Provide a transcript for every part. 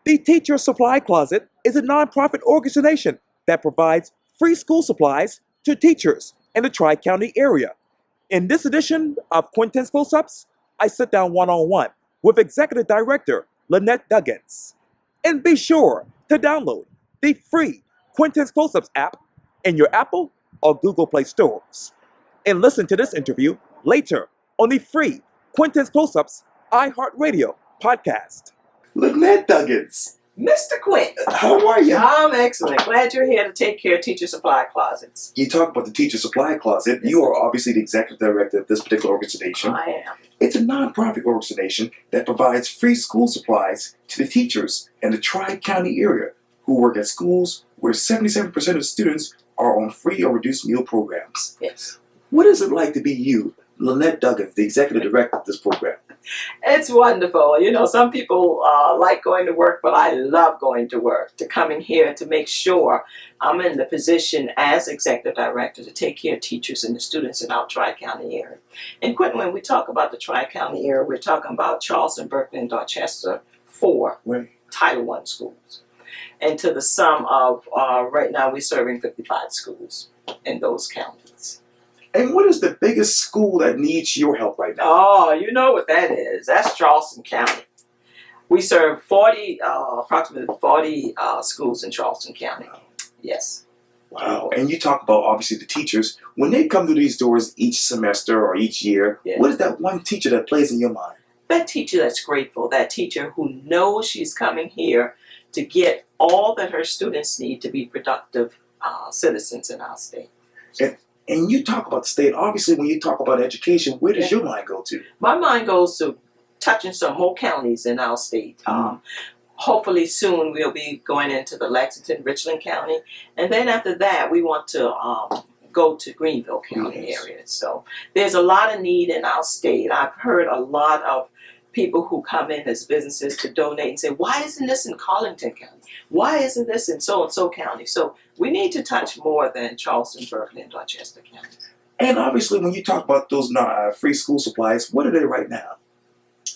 The Teacher Supply Closet is a nonprofit organization that provides free school supplies to teachers in the Tri-County area. In this edition of Quintin's Close-Ups, I sit down one-on-one with Executive Director Lynette Duggins. And be sure to download the free Quintin's Close-Ups app in your Apple or Google Play stores. And listen to this interview later on the free Quintin's Close-Ups iHeartRadio podcast. Lynette Duggins. Mr. Quintin. How are you? I'm excellent. Glad you're here to take care of Teacher Supply Closets. You talk about the Teacher Supply Closet. You are obviously the executive director of this particular organization. I am. It's a nonprofit organization that provides free school supplies to the teachers in the Tri-County area who work at schools where 77% of the students are on free or reduced meal programs. Yes. What is it like to be you, Lynette Duggins, the executive director of this program? It's wonderful. You know, some people like going to work, but I love going to work, to coming here to make sure I'm in the position as executive director to take care of teachers and the students in our Tri-County area. And Quintin, when we talk about the Tri-County area, we're talking about Charleston, Berkeley, and Dorchester, 4 Title I schools. And to the sum of, right now we're serving 55 schools in those counties. And what is the biggest school that needs your help right now? Oh, you know what that is. That's Charleston County. We serve approximately 40 schools in Charleston County. Wow. Yes. Wow. And you talk about, obviously, the teachers. When they come through these doors each semester or each year, what is that one teacher that plays in your mind? That teacher that's grateful. That teacher who knows she's coming here to get all that her students need to be productive citizens in our state. And you talk about the state. Obviously, when you talk about education, where does your mind go to? My mind goes to touching some more counties in our state. Hopefully soon we'll be going into the Lexington, Richland County. And then after that, we want to go to Greenville County area. So there's a lot of need in our state. I've heard a lot of people who come in as businesses to donate and say, why isn't this in Collington County? Why isn't this in so-and-so county? So we need to touch more than Charleston, Berkeley, and Dorchester counties. And obviously, when you talk about those free school supplies, what are they right now?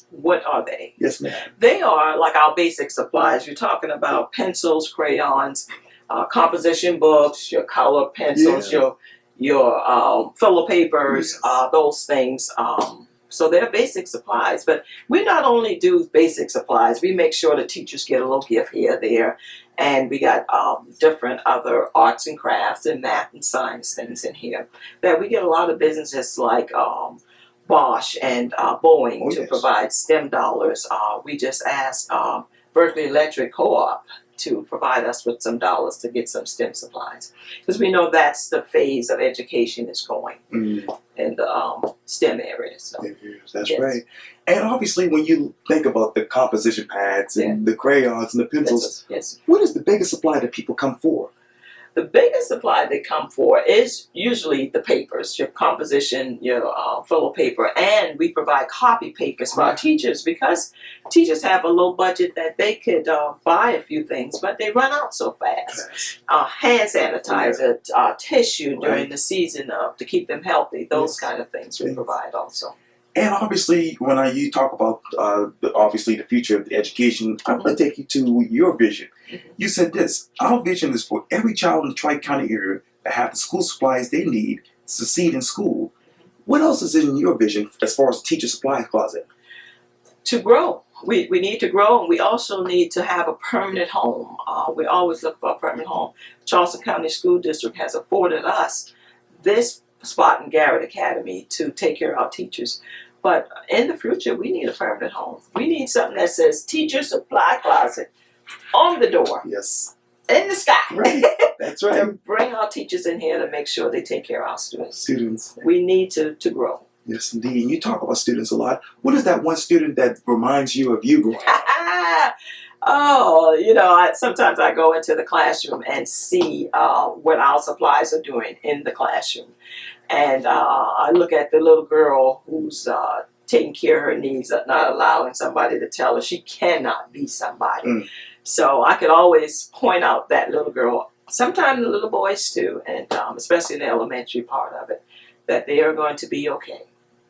What are they? Yes, ma'am. They are like our basic supplies. You're talking about pencils, crayons, composition books, your color pencils, your filler papers, those things. So they're basic supplies, but we not only do basic supplies, we make sure the teachers get a little gift here, there, and we got different other arts and crafts and math and science things in here that we get a lot of businesses like Bosch and Boeing to provide STEM dollars. We just asked Berkeley Electric Co-op to provide us with some dollars to get some STEM supplies, because we know that's the phase of education is going in the STEM area. So that's right. And obviously, when you think about the composition pads and the crayons and the pencils, what is the biggest supply that people come for? The biggest supply they come for is usually the papers, your composition, your filler paper, and we provide copy papers for our teachers, because teachers have a low budget that they could buy a few things, but they run out so fast. Hand sanitizer, tissue during the season to keep them healthy, those kind of things we provide also. And obviously, when you talk about obviously the future of the education, I'm going to take you to your vision. You said this: our vision is for every child in the Tri-County area to have the school supplies they need to succeed in school. What else is in your vision as far as the teacher supply closet? To grow. We need to grow, and we also need to have a permanent home. We always look for a permanent home. Charleston County School District has afforded us this spot in Garrett Academy to take care of our teachers. But in the future, we need a permanent home. We need something that says Teacher Supply Closet on the door. Yes. In the sky. Right. That's right. To bring our teachers in here to make sure they take care of our students. Students. We need to grow. Yes, indeed. And you talk about students a lot. What is that one student that reminds you of you growing up? Oh, you know, sometimes I go into the classroom and see what our supplies are doing in the classroom. And I look at the little girl who's taking care of her needs, not allowing somebody to tell her she cannot be somebody. So I could always point out that little girl, sometimes the little boys too, and especially in the elementary part of it, that they are going to be okay.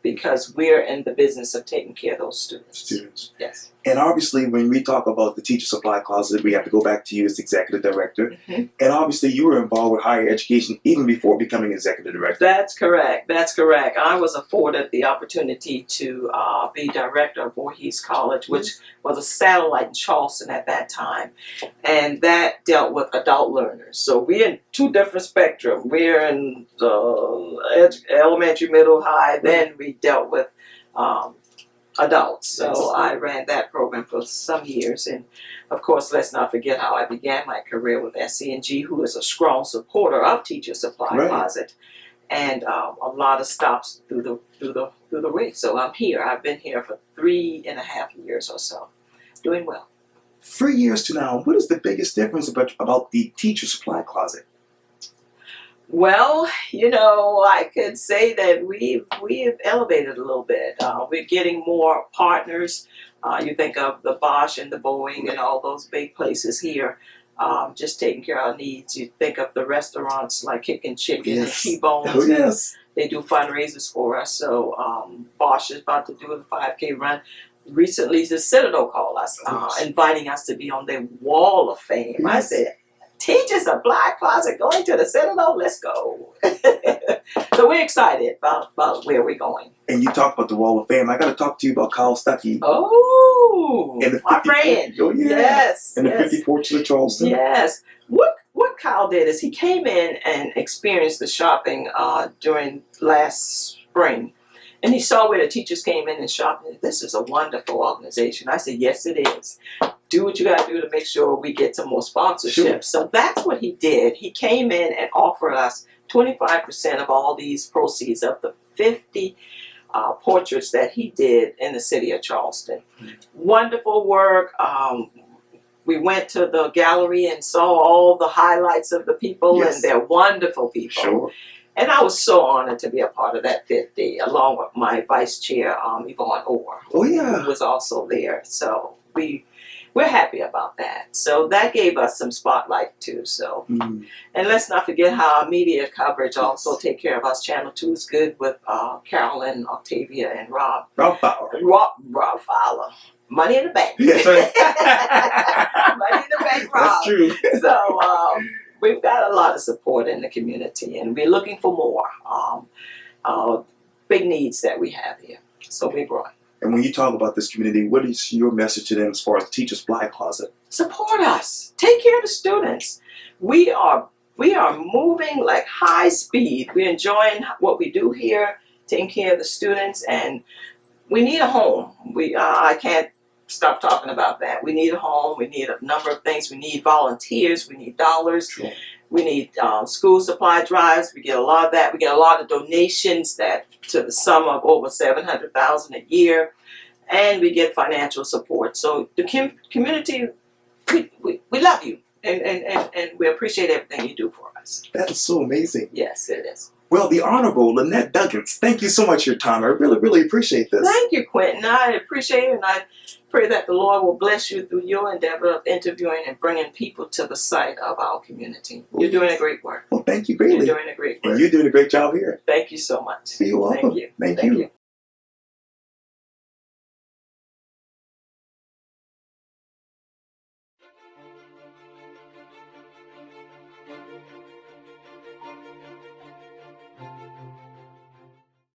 because we're in the business of taking care of those students. Yes. And obviously, when we talk about the teacher supply closet, we have to go back to you as executive director. Mm-hmm. And obviously, you were involved with higher education even before becoming executive director. That's correct. That's correct. I was afforded the opportunity to be director of Voorhees College, which was a satellite in Charleston at that time. And that dealt with adult learners. So we're in two different spectrums. We're in the elementary, middle, high. Then we dealt with adults. So I ran that program for some years. And of course, let's not forget how I began my career with SC&G, who is a strong supporter of Teacher Supply Closet, and a lot of stops through the week. So I'm here. I've been here for 3.5 years or so, doing well. 3 years to now, what is the biggest difference about the Teacher Supply Closet? Well, you know, I could say that we've elevated a little bit. We're getting more partners. You think of the Bosch and the Boeing and all those big places here, just taking care of our needs. You think of the restaurants like Kickin' Chicken and T-Bones. Oh, yes. They do fundraisers for us. So Bosch is about to do the 5K run. Recently, the Citadel called us, inviting us to be on their Wall of Fame. Yes. I said, Teacher Supply Closet going to the Citadel? Let's go. So we're excited about where we're going. And you talk about the Wall of Fame. I got to talk to you about Kyle Stuckey. Oh, my friend. Oh, yeah. Yes. And the 50 Porches of Charleston. Yes. What Kyle did is he came in and experienced the shopping during last spring. And he saw where the teachers came in and shopped. This is a wonderful organization. I said, yes, it is. Do what you got to do to make sure we get some more sponsorships. Sure. So that's what he did. He came in and offered us 25% of all these proceeds of the 50 portraits that he did in the city of Charleston. Mm-hmm. Wonderful work. We went to the gallery and saw all the highlights of the people, and they're wonderful people. Sure. And I was so honored to be a part of that 50, along with my vice chair, Yvonne Orr, who was also there. So we're happy about that. So that gave us some spotlight too. So, and let's not forget how our media coverage also take care of us. Channel 2 is good with Carolyn, Octavia, and Rob. Rob Fowler. Rob Fowler. Money in the bank. Yes, Money in the bank, Rob. That's true. So we've got a lot of support in the community, and we're looking for more big needs that we have here. So we're growing. And when you talk about this community, what is your message to them as far as the Teacher Supply Closet? Support us. Take care of the students. We are moving like high speed. We're enjoying what we do here, taking care of the students, and we need a home. I can't stop talking about that. We need a home. We need a number of things. We need volunteers. We need dollars. Sure. We need school supply drives. We get a lot of that. We get a lot of donations that to the sum of over $700,000 a year, and we get financial support. So the community, we love you, and we appreciate everything you do for us. That is so amazing. Yes, it is. Well, the Honorable Lynette Duggins, thank you so much for your time. I really, really appreciate this. Thank you, Quintin. I appreciate it, and I pray that the Lord will bless you through your endeavor of interviewing and bringing people to the site of our community. You're doing a great work. Well, thank you greatly. You're doing a great work. And you're doing a great job here. Thank you so much. You're welcome. Thank you. Thank you.